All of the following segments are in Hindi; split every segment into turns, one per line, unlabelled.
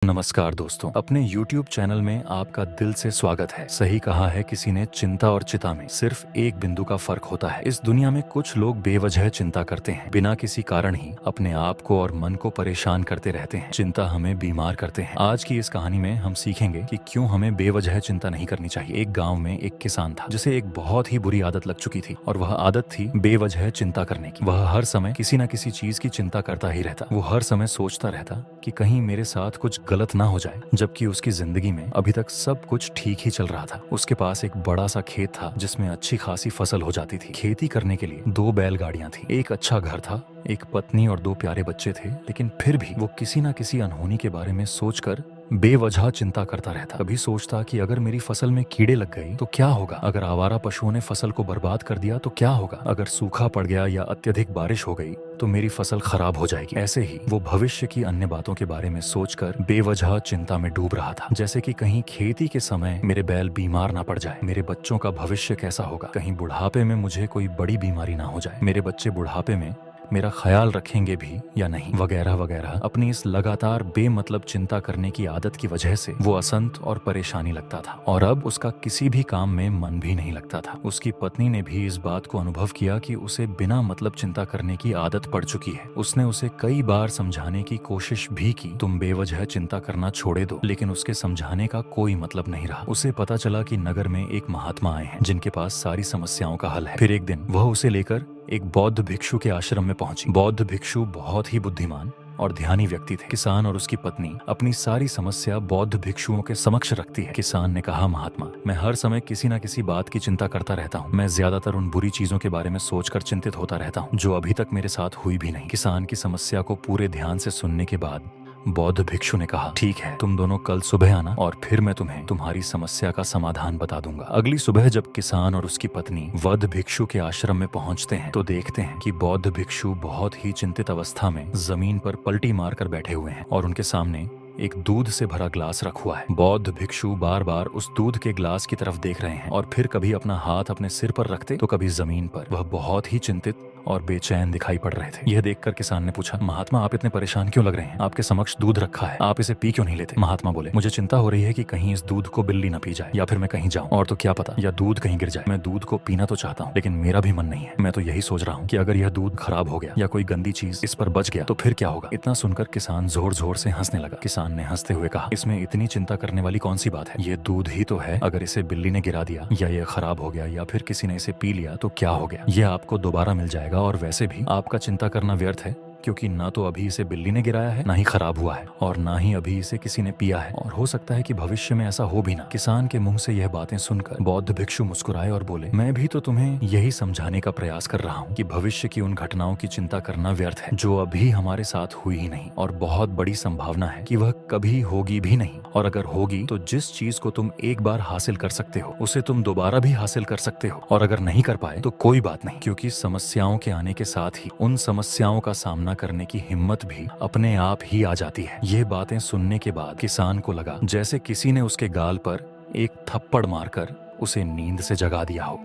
नमस्कार दोस्तों, अपने YouTube चैनल में आपका दिल से स्वागत है। सही कहा है किसी ने, चिंता और चिता में सिर्फ एक बिंदु का फर्क होता है। इस दुनिया में कुछ लोग बेवजह चिंता करते हैं, बिना किसी कारण ही अपने आप को और मन को परेशान करते रहते हैं। चिंता हमें बीमार करते हैं। आज की इस कहानी में हम सीखेंगे कि क्यों हमें बेवजह चिंता नहीं करनी चाहिए। एक गाँव में एक किसान था जिसे एक बहुत ही बुरी आदत लग चुकी थी, और वह आदत थी बेवजह चिंता करने की। वह हर समय किसी न किसी चीज की चिंता करता ही रहता। वो हर समय सोचता रहता कि कहीं मेरे साथ कुछ गलत ना हो जाए, जबकि उसकी जिंदगी में अभी तक सब कुछ ठीक ही चल रहा था। उसके पास एक बड़ा सा खेत था जिसमें अच्छी खासी फसल हो जाती थी। खेती करने के लिए 2 बैलगाड़ियां थी, एक अच्छा घर था, एक पत्नी और 2 प्यारे बच्चे थे। लेकिन फिर भी वो किसी न किसी अनहोनी के बारे में सोचकर बेवजह चिंता करता रहता। कभी सोचता कि अगर मेरी फसल में कीड़े लग गए तो क्या होगा, अगर आवारा पशुओं ने फसल को बर्बाद कर दिया तो क्या होगा, अगर सूखा पड़ गया या अत्यधिक बारिश हो गई तो मेरी फसल खराब हो जाएगी। ऐसे ही वो भविष्य की अन्य बातों के बारे में सोचकर बेवजह चिंता में डूब रहा था। जैसे कि कहीं खेती के समय मेरे बैल बीमार ना पड़ जाए, मेरे बच्चों का भविष्य कैसा होगा, कहीं बुढ़ापे में मुझे कोई बड़ी बीमारी ना हो जाए, मेरे बच्चे बुढ़ापे में मेरा ख्याल रखेंगे भी या नहीं, वगैरह वगैरह। अपनी इस लगातार बेमतलब चिंता करने की आदत की वजह से वो असंत और परेशानी लगता था, और अब उसका किसी भी काम में मन भी नहीं लगता था। उसकी पत्नी ने भी इस बात को अनुभव किया कि उसे बिना मतलब चिंता करने की आदत पड़ चुकी है। उसने उसे कई बार समझाने की कोशिश भी की, तुम बेवजह चिंता करना छोड़े दो, लेकिन उसके समझाने का कोई मतलब नहीं रहा। उसे पता चला कि नगर में एक महात्मा आए हैं जिनके पास सारी समस्याओं का हल है। फिर एक दिन वह उसे लेकर एक बौद्ध भिक्षु के आश्रम में पहुंची। बौद्ध भिक्षु बहुत ही बुद्धिमान और ध्यानी व्यक्ति थे। किसान और उसकी पत्नी अपनी सारी समस्या बौद्ध भिक्षुओं के समक्ष रखती है। किसान ने कहा, महात्मा, मैं हर समय किसी न किसी बात की चिंता करता रहता हूँ। मैं ज्यादातर उन बुरी चीजों के बारे में सोचकर चिंतित होता रहता हूँ जो अभी तक मेरे साथ हुई भी नहीं। किसान की समस्या को पूरे ध्यान से सुनने के बाद बौद्ध भिक्षु ने कहा, ठीक है, तुम दोनों कल सुबह आना और फिर मैं तुम्हें तुम्हारी समस्या का समाधान बता दूंगा। अगली सुबह जब किसान और उसकी पत्नी बौद्ध भिक्षु के आश्रम में पहुंचते हैं तो देखते हैं कि बौद्ध भिक्षु बहुत ही चिंतित अवस्था में जमीन पर पलटी मारकर बैठे हुए हैं और उनके सामने एक दूध से भरा ग्लास रखा हुआ है। बौद्ध भिक्षु बार बार उस दूध के ग्लास की तरफ देख रहे हैं और फिर कभी अपना हाथ अपने सिर पर रखते तो कभी जमीन पर। वह बहुत ही चिंतित और बेचैन दिखाई पड़ रहे थे। यह देखकर किसान ने पूछा, महात्मा, आप इतने परेशान क्यों लग रहे हैं? आपके समक्ष दूध रखा है, आप इसे पी क्यों नहीं लेते? महात्मा बोले, मुझे चिंता हो रही है कि कहीं इस दूध को बिल्ली न पी जाए, या फिर मैं कहीं जाऊं और तो क्या पता, या दूध कहीं गिर जाए। मैं दूध को पीना तो चाहता हूँ, लेकिन मेरा भी मन नहीं है। मैं तो यही सोच रहा हूँ कि अगर यह दूध खराब हो गया या कोई गंदी चीज इस पर बच गया तो फिर क्या होगा। इतना सुनकर किसान जोर जोर से हंसने लगा। किसान ने हंसते हुए कहा, इसमें इतनी चिंता करने वाली कौन सी बात है? ये दूध ही तो है। अगर इसे बिल्ली ने गिरा दिया या ये खराब हो गया या फिर किसी ने इसे पी लिया तो क्या हो गया? यह आपको दोबारा मिल जाएगा, और वैसे भी आपका चिंता करना व्यर्थ है, क्योंकि ना तो अभी इसे बिल्ली ने गिराया है, ना ही खराब हुआ है, और ना ही अभी इसे किसी ने पिया है, और हो सकता है कि भविष्य में ऐसा हो भी ना। किसान के मुंह से यह बातें सुनकर बौद्ध भिक्षु मुस्कुराए और बोले, मैं भी तो तुम्हें यही समझाने का प्रयास कर रहा हूँ कि भविष्य की उन घटनाओं की चिंता करना व्यर्थ है जो अभी हमारे साथ हुई ही नहीं, और बहुत बड़ी संभावना है कि वह कभी होगी भी नहीं। और अगर होगी तो जिस चीज को तुम एक बार हासिल कर सकते हो उसे तुम दोबारा भी हासिल कर सकते हो, और अगर नहीं कर पाए तो कोई बात नहीं, क्योंकि समस्याओं के आने के साथ ही उन समस्याओं का सामना करने की हिम्मत भी अपने आप ही आ जाती है। ये बातें सुनने के बाद किसान को लगा जैसे किसी ने उसके गाल पर एक थप्पड़ मारकर उसे नींद से जगा दिया हो।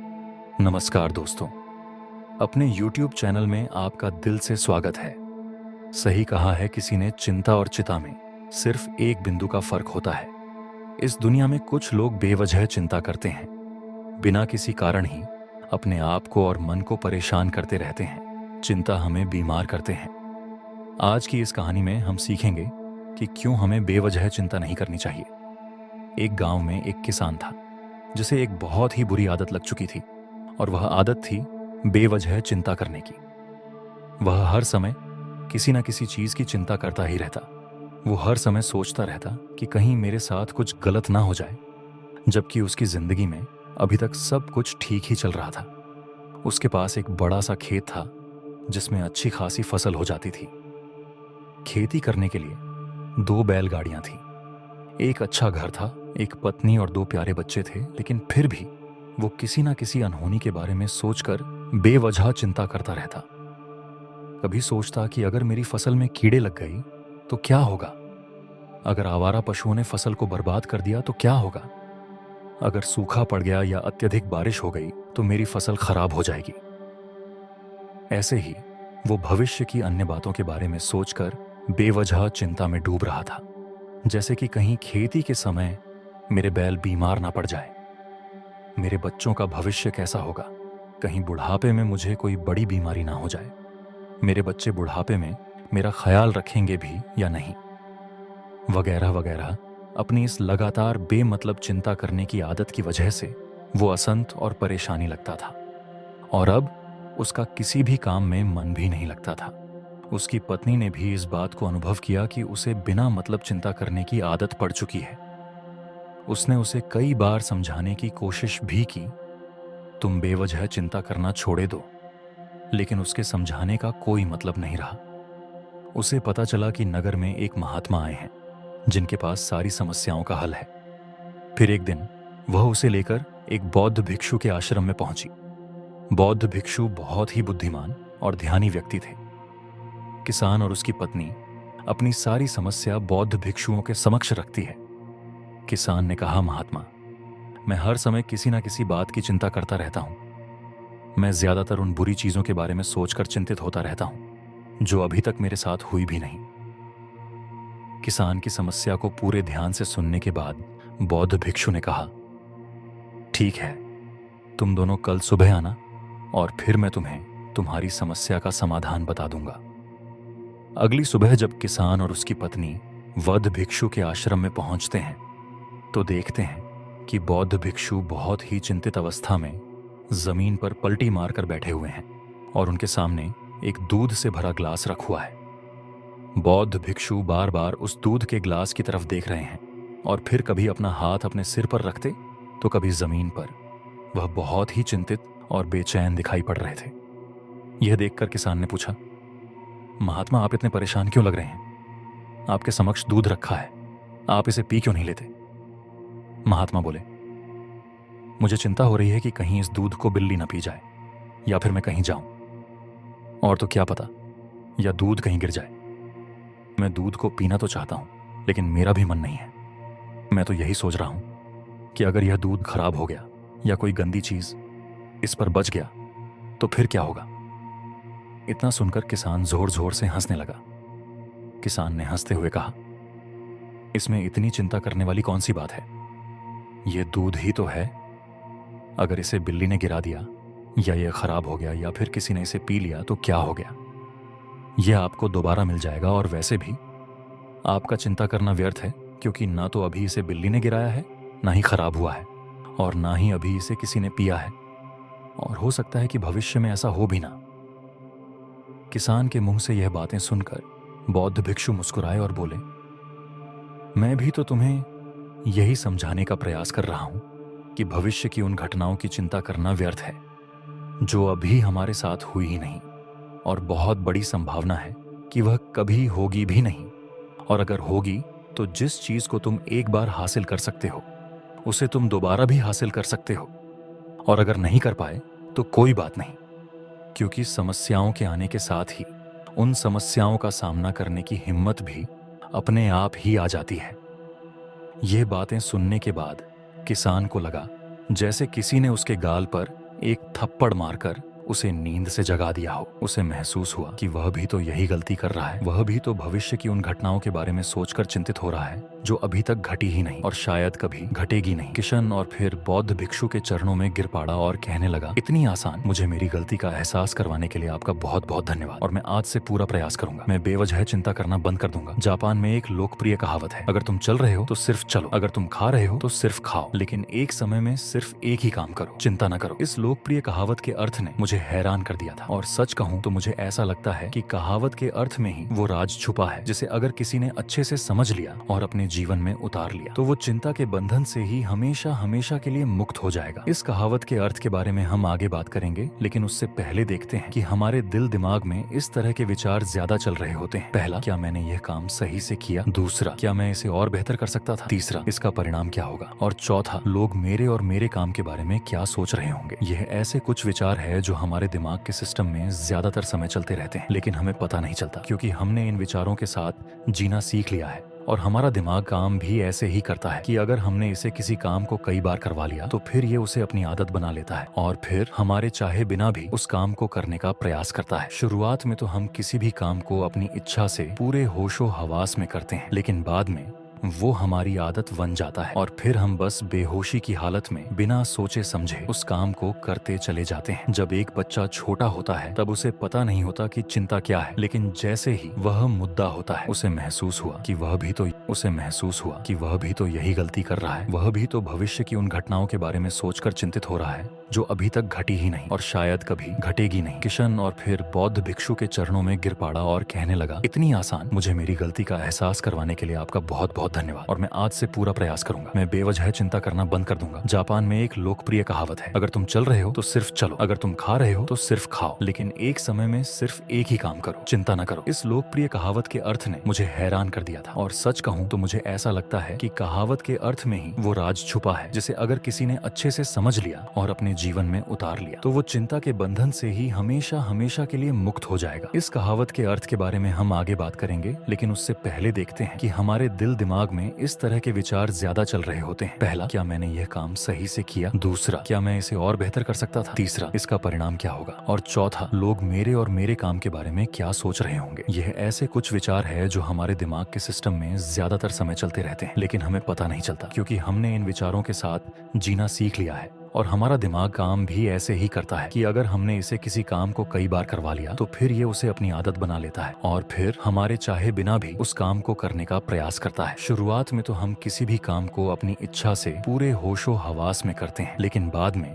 नमस्कार दोस्तों, अपने YouTube चैनल में आपका दिल से स्वागत है। सही कहा है किसी ने, चिंता और चिता में सिर्फ एक बिंदु का फर्क होता है। इस दुनिया में कुछ लोग बेवजह चिंता करते हैं, बिना किसी कारण ही अपने आप को और मन को परेशान करते रहते हैं। चिंता हमें बीमार करते हैं। आज की इस कहानी में हम सीखेंगे कि क्यों हमें बेवजह चिंता नहीं करनी चाहिए। एक गांव में एक किसान था जिसे एक बहुत ही बुरी आदत लग चुकी थी, और वह आदत थी बेवजह चिंता करने की। वह हर समय किसी न किसी चीज की चिंता करता ही रहता। वो हर समय सोचता रहता कि कहीं मेरे साथ कुछ गलत ना हो जाए, जबकि उसकी जिंदगी में अभी तक सब कुछ ठीक ही चल रहा था। उसके पास एक बड़ा सा खेत था जिसमें अच्छी खासी फसल हो जाती थी। खेती करने के लिए 2 बैलगाड़ियां थी, एक अच्छा घर था, एक पत्नी और 2 प्यारे बच्चे थे। लेकिन फिर भी वो किसी न किसी अनहोनी के बारे में सोचकर बेवजह चिंता करता रहता। कभी सोचता कि अगर मेरी फसल में कीड़े लग गई तो क्या होगा, अगर आवारा पशुओं ने फसल को बर्बाद कर दिया तो क्या होगा, अगर सूखा पड़ गया या अत्यधिक बारिश हो गई तो मेरी फसल खराब हो जाएगी। ऐसे ही वो भविष्य की अन्य बातों के बारे में सोचकर बेवजह चिंता में डूब रहा था। जैसे कि कहीं खेती के समय मेरे बैल बीमार ना पड़ जाए, मेरे बच्चों का भविष्य कैसा होगा, कहीं बुढ़ापे में मुझे कोई बड़ी बीमारी ना हो जाए, मेरे बच्चे बुढ़ापे में मेरा ख्याल रखेंगे भी या नहीं, वगैरह वगैरह। अपनी इस लगातार बेमतलब चिंता करने की आदत की वजह से वो असंत और परेशानी लगता था, और अब उसका किसी भी काम में मन भी नहीं लगता था। उसकी पत्नी ने भी इस बात को अनुभव किया कि उसे बिना मतलब चिंता करने की आदत पड़ चुकी है। उसने उसे कई बार समझाने की कोशिश भी की, तुम बेवजह चिंता करना छोड़े दो, लेकिन उसके समझाने का कोई मतलब नहीं रहा। उसे पता चला कि नगर में एक महात्मा आए हैं जिनके पास सारी समस्याओं का हल है। फिर एक दिन वह उसे लेकर एक बौद्ध भिक्षु के आश्रम में पहुंची। बौद्ध भिक्षु बहुत ही बुद्धिमान और ध्यानी व्यक्ति थे। किसान और उसकी पत्नी अपनी सारी समस्या बौद्ध भिक्षुओं के समक्ष रखती है। किसान ने कहा, महात्मा, मैं हर समय किसी ना किसी बात की चिंता करता रहता हूं। मैं ज्यादातर उन बुरी चीजों के बारे में सोचकर चिंतित होता रहता हूं जो अभी तक मेरे साथ हुई भी नहीं। किसान की समस्या को पूरे ध्यान से सुनने के बाद बौद्ध भिक्षु ने कहा, ठीक है, तुम दोनों कल सुबह आना और फिर मैं तुम्हें तुम्हारी समस्या का समाधान बता दूंगा। अगली सुबह जब किसान और उसकी पत्नी बौद्ध भिक्षु के आश्रम में पहुंचते हैं तो देखते हैं कि बौद्ध भिक्षु बहुत ही चिंतित अवस्था में जमीन पर पलटी मारकर बैठे हुए हैं और उनके सामने एक दूध से भरा ग्लास रखा हुआ है। बौद्ध भिक्षु बार बार उस दूध के ग्लास की तरफ देख रहे हैं और फिर कभी अपना हाथ अपने सिर पर रखते तो कभी जमीन पर। वह बहुत ही चिंतित और बेचैन दिखाई पड़ रहे थे। यह देखकर किसान ने पूछा, महात्मा, आप इतने परेशान क्यों लग रहे हैं? आपके समक्ष दूध रखा है, आप इसे पी क्यों नहीं लेते? महात्मा बोले, मुझे चिंता हो रही है कि कहीं इस दूध को बिल्ली ना पी जाए या फिर मैं कहीं जाऊं, और तो क्या पता, या दूध कहीं गिर जाए। मैं दूध को पीना तो चाहता हूं लेकिन मेरा भी मन नहीं है। मैं तो यही सोच रहा हूं कि अगर यह दूध खराब हो गया या कोई गंदी चीज इस पर बच गया तो फिर क्या होगा? इतना सुनकर किसान जोर जोर से हंसने लगा। किसान ने हंसते हुए कहा, इसमें इतनी चिंता करने वाली कौन सी बात है? यह दूध ही तो है। अगर इसे बिल्ली ने गिरा दिया या यह खराब हो गया या फिर किसी ने इसे पी लिया तो क्या हो गया? यह आपको दोबारा मिल जाएगा, और वैसे भी आपका चिंता करना व्यर्थ है, क्योंकि ना तो अभी इसे बिल्ली ने गिराया है, ना ही खराब हुआ है, और ना ही अभी इसे किसी ने पिया है, और हो सकता है कि भविष्य में ऐसा हो भी ना। किसान के मुंह से यह बातें सुनकर बौद्ध भिक्षु मुस्कुराए और बोले, मैं भी तो तुम्हें यही समझाने का प्रयास कर रहा हूं कि भविष्य की उन घटनाओं की चिंता करना व्यर्थ है जो अभी हमारे साथ हुई ही नहीं, और बहुत बड़ी संभावना है कि वह कभी होगी भी नहीं, और अगर होगी तो जिस चीज को तुम एक बार हासिल कर सकते हो उसे तुम दोबारा भी हासिल कर सकते हो, और अगर नहीं कर पाए तो कोई बात नहीं, क्योंकि समस्याओं के आने के साथ ही उन समस्याओं का सामना करने की हिम्मत भी अपने आप ही आ जाती है। ये बातें सुनने के बाद किसान को लगा जैसे किसी ने उसके गाल पर एक थप्पड़ मारकर उसे नींद से जगा दिया हो। उसे महसूस हुआ कि वह भी तो यही गलती कर रहा है। वह भी तो भविष्य की उन घटनाओं के बारे में सोचकर चिंतित हो रहा है जो अभी तक घटी ही नहीं और शायद कभी घटेगी नहीं। किशन और फिर बौद्ध भिक्षु के चरणों में गिर पड़ा और कहने लगा, इतनी आसान मुझे मेरी गलती का एहसास करवाने के लिए आपका बहुत बहुत धन्यवाद, और मैं आज से पूरा प्रयास करूंगा। मैं बेवजह चिंता करना बंद कर दूंगा। जापान में एक लोकप्रिय कहावत है, अगर तुम चल रहे हो तो सिर्फ चलो, अगर तुम खा रहे हो तो सिर्फ खाओ, लेकिन एक समय में सिर्फ एक ही काम करो, चिंता न करो। इस लोकप्रिय कहावत के अर्थ ने मुझे हैरान कर दिया था, और सच कहूं तो मुझे ऐसा लगता है कि कहावत के अर्थ में ही वो राज छुपा है, जिसे अगर किसी ने अच्छे से समझ लिया और अपने जीवन में उतार लिया तो वो चिंता के बंधन से ही हमेशा हमेशा के लिए मुक्त हो जाएगा। इस कहावत के अर्थ के बारे में हम आगे बात करेंगे, लेकिन उससे पहले देखते हैं कि हमारे दिल दिमाग में इस तरह के विचार ज्यादा चल रहे होते हैं। पहला, क्या मैंने यह काम सही से किया? दूसरा, क्या मैं इसे और बेहतर कर सकता था? तीसरा, इसका परिणाम क्या होगा? और चौथा, लोग मेरे और मेरे काम के बारे में क्या सोच रहे होंगे? यह ऐसे कुछ विचार है जो हमारे दिमाग के सिस्टम में ज्यादातर समय चलते रहते हैं, लेकिन हमें पता नहीं चलता, क्योंकि हमने इन विचारों के साथ जीना सीख लिया है। और हमारा दिमाग काम भी ऐसे ही करता है कि अगर हमने इसे किसी काम को कई बार करवा लिया तो फिर ये उसे अपनी आदत बना लेता है, और फिर हमारे चाहे बिना भी उस काम को करने का प्रयास करता है। शुरुआत में तो हम किसी भी काम को अपनी इच्छा से पूरे होशो हवास में करते हैं, लेकिन बाद में वो हमारी आदत बन जाता है और फिर हम बस बेहोशी की हालत में बिना सोचे समझे उस काम को करते चले जाते हैं। जब एक बच्चा छोटा होता है तब उसे पता नहीं होता कि चिंता क्या है, लेकिन जैसे ही वह मुद्दा होता है उसे महसूस हुआ कि वह भी तो यही गलती कर रहा है। वह भी तो भविष्य की उन घटनाओं के बारे में सोचकर चिंतित हो रहा है जो अभी तक घटी ही नहीं और शायद कभी घटेगी नहीं। किशन और फिर बौद्ध भिक्षु के चरणों में गिर पड़ा और कहने लगा, इतनी आसान मुझे मेरी गलती का एहसास करवाने के लिए आपका बहुत बहुत धन्यवाद, और मैं आज से पूरा प्रयास करूंगा। मैं बेवजह चिंता करना बंद कर दूंगा। जापान में एक लोकप्रिय कहावत है, अगर तुम चल रहे हो तो सिर्फ चलो, अगर तुम खा रहे हो तो सिर्फ खाओ, लेकिन एक समय में सिर्फ एक ही काम करो, चिंता न करो। इस लोकप्रिय कहावत के अर्थ ने मुझे हैरान कर दिया था, और सच कहूँ तो मुझे ऐसा लगता है कि कहावत के अर्थ में ही वो राज छुपा है, जिसे अगर किसी ने अच्छे से समझ लिया और अपने जीवन में उतार लिया तो वो चिंता के बंधन से ही हमेशा हमेशा के लिए मुक्त हो जाएगा। इस कहावत के अर्थ के बारे में हम आगे बात करेंगे, लेकिन उससे पहले देखते हैं कि हमारे दिल दिमाग में इस तरह के विचार ज्यादा चल रहे होते हैं। पहला, क्या मैंने यह काम सही से किया? दूसरा, क्या मैं इसे और बेहतर कर सकता था? तीसरा, इसका परिणाम क्या होगा? और चौथा, लोग मेरे और मेरे काम के बारे में क्या सोच रहे होंगे? यह ऐसे कुछ विचार है जो हमारे दिमाग के सिस्टम में ज्यादातर समय चलते रहते हैं, लेकिन हमें पता नहीं चलता, क्योंकि हमने इन विचारों के साथ जीना सीख लिया है। और हमारा दिमाग काम भी ऐसे ही करता है कि अगर हमने इसे किसी काम को कई बार करवा लिया तो फिर ये उसे अपनी आदत बना लेता है और फिर हमारे चाहे बिना भी उस काम को करने का प्रयास करता है। शुरुआत में तो हम किसी भी काम को अपनी इच्छा से पूरे होशो हवास में करते हैं, लेकिन बाद में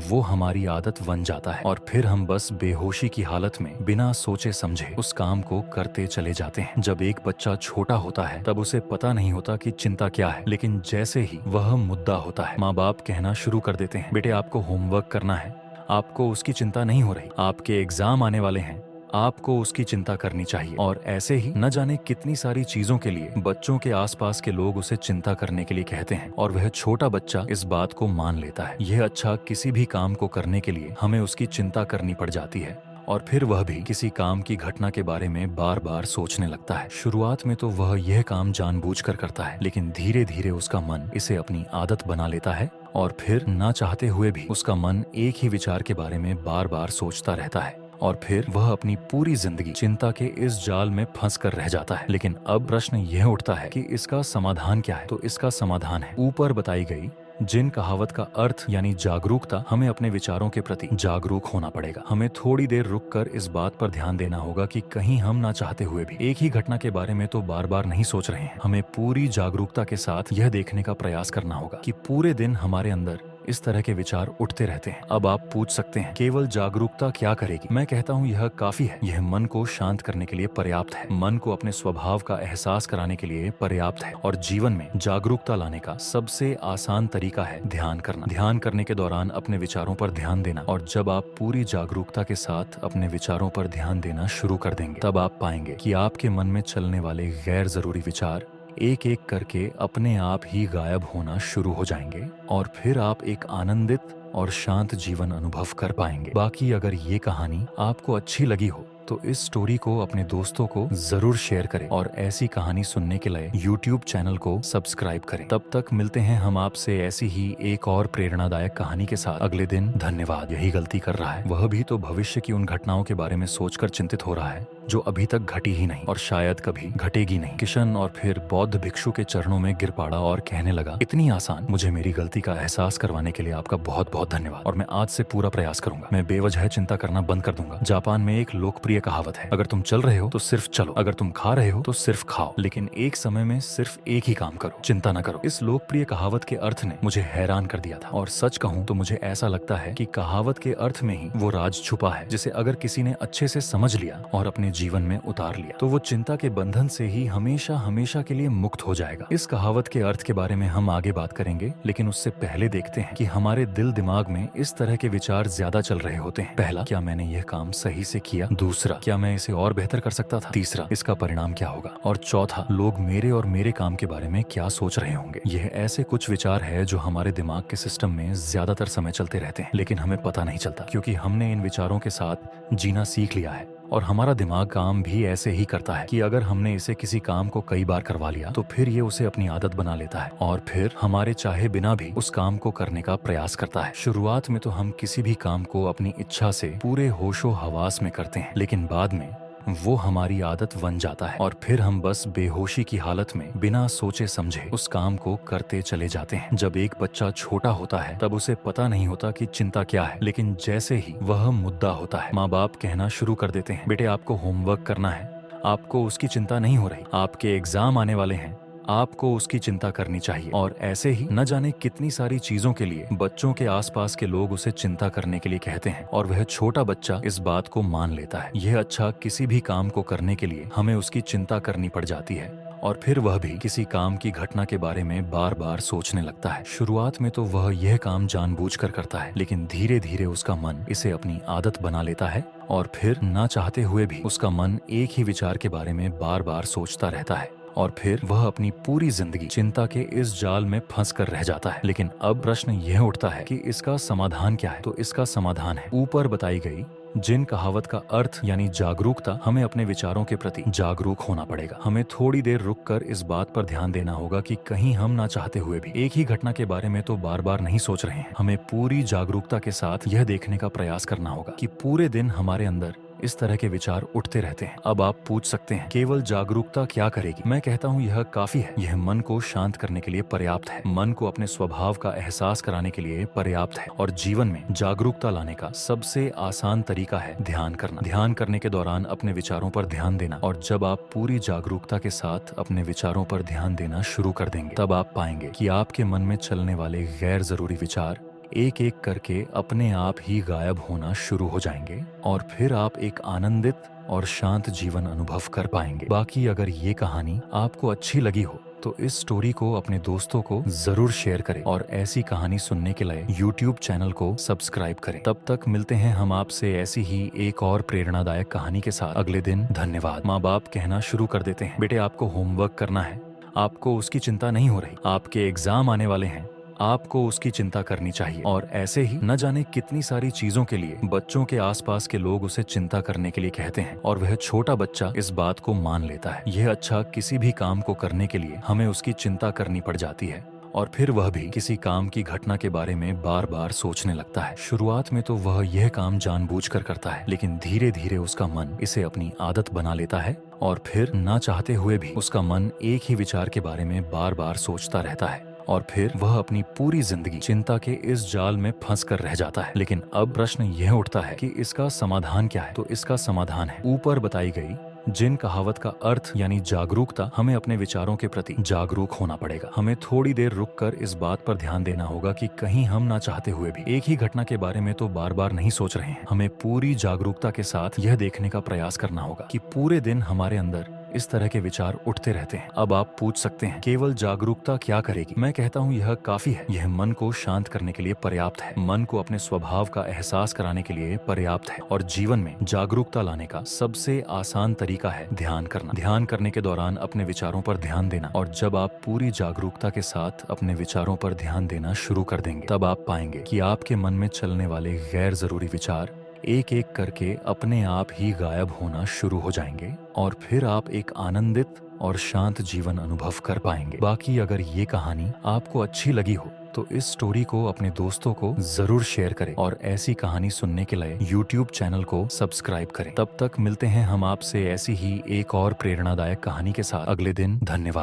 वो हमारी आदत बन जाता है और फिर हम बस बेहोशी की हालत में बिना सोचे समझे उस काम को करते चले जाते हैं। जब एक बच्चा छोटा होता है तब उसे पता नहीं होता कि चिंता क्या है, लेकिन जैसे ही वह मुद्दा होता है माँ बाप कहना शुरू कर देते हैं, बेटे आपको होमवर्क करना है, आपको उसकी चिंता नहीं हो रही, आपके एग्जाम आने वाले हैं, आपको उसकी चिंता करनी चाहिए। और ऐसे ही न जाने कितनी सारी चीजों के लिए बच्चों के आसपास के लोग उसे चिंता करने के लिए कहते हैं और वह छोटा बच्चा इस बात को मान लेता है। यह अच्छा किसी भी काम को करने के लिए हमें उसकी चिंता करनी पड़ जाती है और फिर वह भी किसी काम की घटना के बारे में बार बार सोचने लगता है। शुरुआत में तो वह यह काम जानबूझकर करता है, लेकिन धीरे धीरे उसका मन इसे अपनी आदत बना लेता है और फिर ना चाहते हुए भी उसका मन एक ही विचार के बारे में बार बार सोचता रहता है और फिर वह अपनी पूरी जिंदगी चिंता के इस जाल में फंस कर रह जाता है। लेकिन अब प्रश्न यह उठता है कि इसका समाधान क्या है? तो इसका समाधान है ऊपर बताई गई जिन कहावत का अर्थ यानी जागरूकता। हमें अपने विचारों के प्रति जागरूक होना पड़ेगा। हमें थोड़ी देर रुककर इस बात पर ध्यान देना होगा कि कहीं हम ना चाहते हुए भी एक ही घटना के बारे में तो बार बार नहीं सोच रहे हैं। हमें पूरी जागरूकता के साथ यह देखने का प्रयास करना होगा कि पूरे दिन हमारे अंदर इस तरह के विचार उठते रहते हैं। अब आप पूछ सकते हैं, केवल जागरूकता क्या करेगी? मैं कहता हूँ यह काफी है। यह मन को शांत करने के लिए पर्याप्त है, मन को अपने स्वभाव का एहसास कराने के लिए पर्याप्त है और जीवन में जागरूकता लाने का सबसे आसान तरीका है ध्यान करना। ध्यान करने के दौरान अपने विचारों पर ध्यान देना, और जब आप पूरी जागरूकता के साथ अपने विचारों पर ध्यान देना शुरू कर देंगे तब आप पाएंगे कि आपके मन में चलने वाले गैर जरूरी विचार एक एक करके अपने आप ही गायब होना शुरू हो जाएंगे और फिर आप एक आनंदित और शांत जीवन अनुभव कर पाएंगे। बाकी अगर ये कहानी आपको अच्छी लगी हो तो इस स्टोरी को अपने दोस्तों को जरूर शेयर करें और ऐसी कहानी सुनने के लिए YouTube चैनल को सब्सक्राइब करें। तब तक मिलते हैं हम आपसे ऐसी ही एक और प्रेरणादायक कहानी के साथ अगले दिन। धन्यवाद। यही गलती कर रहा है, वह भी तो भविष्य की उन घटनाओं के बारे में सोचकर चिंतित हो रहा है जो अभी तक घटी ही नहीं और शायद कभी घटेगी नहीं। किशन और फिर बौद्ध भिक्षु के चरणों में गिर पड़ा और कहने लगा, इतनी आसान मुझे मेरी गलती का एहसास करवाने के लिए आपका बहुत बहुत धन्यवाद, और मैं आज से पूरा प्रयास करूंगा। मैं बेवजह चिंता करना बंद कर दूंगा। जापान में एक लोकप्रिय कहावत है, अगर तुम चल रहे हो तो सिर्फ चलो, अगर तुम खा रहे हो तो सिर्फ खाओ, लेकिन एक समय में सिर्फ एक ही काम करो, चिंता न करो। इस लोकप्रिय कहावत के अर्थ ने मुझे हैरान कर दिया था, और सच कहूँ तो मुझे ऐसा लगता है कि कहावत के अर्थ में ही वो राज छुपा है, जिसे अगर किसी ने अच्छे से समझ लिया और अपने जीवन में उतार लिया तो वो चिंता के बंधन से ही हमेशा हमेशा के लिए मुक्त हो जाएगा। इस कहावत के अर्थ के बारे में हम आगे बात करेंगे, लेकिन उससे पहले देखते हैं कि हमारे दिल दिमाग में इस तरह के विचार ज्यादा चल रहे होते हैं। पहला, क्या मैंने यह काम सही से किया? दूसरा, क्या मैं इसे और बेहतर कर सकता था? तीसरा, इसका परिणाम क्या होगा? और चौथा, लोग मेरे और मेरे काम के बारे में क्या सोच रहे होंगे? यह ऐसे कुछ विचार है जो हमारे दिमाग के सिस्टम में ज्यादातर समय चलते रहते हैं, लेकिन हमें पता नहीं चलता, क्योंकि हमने इन विचारों के साथ जीना सीख लिया है और हमारा दिमाग काम भी ऐसे ही करता है कि अगर हमने इसे किसी काम को कई बार करवा लिया तो फिर ये उसे अपनी आदत बना लेता है और फिर हमारे चाहे बिना भी उस काम को करने का प्रयास करता है। शुरुआत में तो हम किसी भी काम को अपनी इच्छा से पूरे होशो हवास में करते हैं, लेकिन बाद में वो हमारी आदत बन जाता है और फिर हम बस बेहोशी की हालत में बिना सोचे समझे उस काम को करते चले जाते हैं। जब एक बच्चा छोटा होता है तब उसे पता नहीं होता कि चिंता क्या है, लेकिन जैसे ही वह मुद्दा होता है माँ बाप कहना शुरू कर देते हैं, बेटे आपको होमवर्क करना है, आपको उसकी चिंता नहीं हो रही, आपके एग्जाम आने वाले हैं, आपको उसकी चिंता करनी चाहिए। और ऐसे ही न जाने कितनी सारी चीजों के लिए बच्चों के आसपास के लोग उसे चिंता करने के लिए कहते हैं और वह छोटा बच्चा इस बात को मान लेता है। यह अच्छा किसी भी काम को करने के लिए हमें उसकी चिंता करनी पड़ जाती है और फिर वह भी किसी काम की घटना के बारे में बार बार सोचने लगता है। शुरुआत में तो वह यह काम जानबूझकर करता है, लेकिन धीरे धीरे उसका मन इसे अपनी आदत बना लेता है और फिर ना चाहते हुए भी उसका मन एक ही विचार के बारे में बार बार सोचता रहता है और फिर वह अपनी पूरी जिंदगी चिंता के इस जाल में फंस कर रह जाता है। लेकिन अब प्रश्न यह उठता है कि इसका समाधान क्या है? तो इसका समाधान है ऊपर बताई गई जिन कहावत का अर्थ यानी जागरूकता। हमें अपने विचारों के प्रति जागरूक होना पड़ेगा। हमें थोड़ी देर रुककर इस बात पर ध्यान देना होगा कि कहीं हम ना चाहते हुए भी एक ही घटना के बारे में तो बार बार नहीं सोच रहे हैं। हमें पूरी जागरूकता के साथ यह देखने का प्रयास करना होगा कि पूरे दिन हमारे अंदर इस तरह के विचार उठते रहते हैं। अब आप पूछ सकते हैं केवल जागरूकता क्या करेगी? मैं कहता हूँ यह काफी है। यह मन को शांत करने के लिए पर्याप्त है, मन को अपने स्वभाव का एहसास कराने के लिए पर्याप्त है और जीवन में जागरूकता लाने का सबसे आसान तरीका है ध्यान करना। ध्यान करने के दौरान अपने विचारों पर ध्यान देना और जब आप पूरी जागरूकता के साथ अपने विचारों पर ध्यान देना शुरू कर देंगे तब आप पाएंगे कि आपके मन में चलने वाले गैर जरूरी विचार एक एक करके अपने आप ही गायब होना शुरू हो जाएंगे और फिर आप एक आनंदित और शांत जीवन अनुभव कर पाएंगे। बाकी अगर ये कहानी आपको अच्छी लगी हो तो इस स्टोरी को अपने दोस्तों को जरूर शेयर करें और ऐसी कहानी सुनने के लिए YouTube चैनल को सब्सक्राइब करें। तब तक मिलते हैं हम आपसे ऐसी ही एक और प्रेरणादायक कहानी के साथ अगले दिन। धन्यवाद। माँ बाप कहना शुरू कर देते हैं, बेटे आपको होमवर्क करना है, आपको उसकी चिंता नहीं हो रही, आपके एग्जाम आने वाले हैं, आपको उसकी चिंता करनी चाहिए। और ऐसे ही न जाने कितनी सारी चीजों के लिए बच्चों के आसपास के लोग उसे चिंता करने के लिए कहते हैं और वह छोटा बच्चा इस बात को मान लेता है। यह अच्छा किसी भी काम को करने के लिए हमें उसकी चिंता करनी पड़ जाती है और फिर वह भी किसी काम की घटना के बारे में बार बार सोचने लगता है। शुरुआत में तो वह यह काम जानबूझकर करता है, लेकिन धीरे धीरे उसका मन इसे अपनी आदत बना लेता है और फिर ना चाहते हुए भी उसका मन एक ही विचार के बारे में बार बार सोचता रहता है और फिर वह अपनी पूरी जिंदगी चिंता के इस जाल में फंस कर रह जाता है। लेकिन अब प्रश्न यह उठता है कि इसका समाधान क्या है? तो इसका समाधान है ऊपर बताई गई जिन कहावत का अर्थ यानी जागरूकता। हमें अपने विचारों के प्रति जागरूक होना पड़ेगा। हमें थोड़ी देर रुककर इस बात पर ध्यान देना होगा कि कहीं हम ना चाहते हुए भी एक ही घटना के बारे में तो बार बार नहीं सोच रहे हैं। हमें पूरी जागरूकता के साथ यह देखने का प्रयास करना होगा कि पूरे दिन हमारे अंदर इस तरह के विचार उठते रहते हैं। अब आप पूछ सकते हैं केवल जागरूकता क्या करेगी? मैं कहता हूँ यह काफी है। यह मन को शांत करने के लिए पर्याप्त है, मन को अपने स्वभाव का एहसास कराने के लिए पर्याप्त है और जीवन में जागरूकता लाने का सबसे आसान तरीका है ध्यान करना। ध्यान करने के दौरान अपने विचारों पर ध्यान देना और जब आप पूरी जागरूकता के साथ अपने विचारों पर ध्यान देना शुरू कर देंगे तब आप पाएंगे कि आपके मन में चलने वाले गैर जरूरी विचार एक एक करके अपने आप ही गायब होना शुरू हो जाएंगे और फिर आप एक आनंदित और शांत जीवन अनुभव कर पाएंगे। बाकी अगर ये कहानी आपको अच्छी लगी हो तो इस स्टोरी को अपने दोस्तों को जरूर शेयर करें और ऐसी कहानी सुनने के लिए YouTube चैनल को सब्सक्राइब करें। तब तक मिलते हैं हम आपसे ऐसी ही एक और प्रेरणादायक कहानी के साथ अगले दिन। धन्यवाद।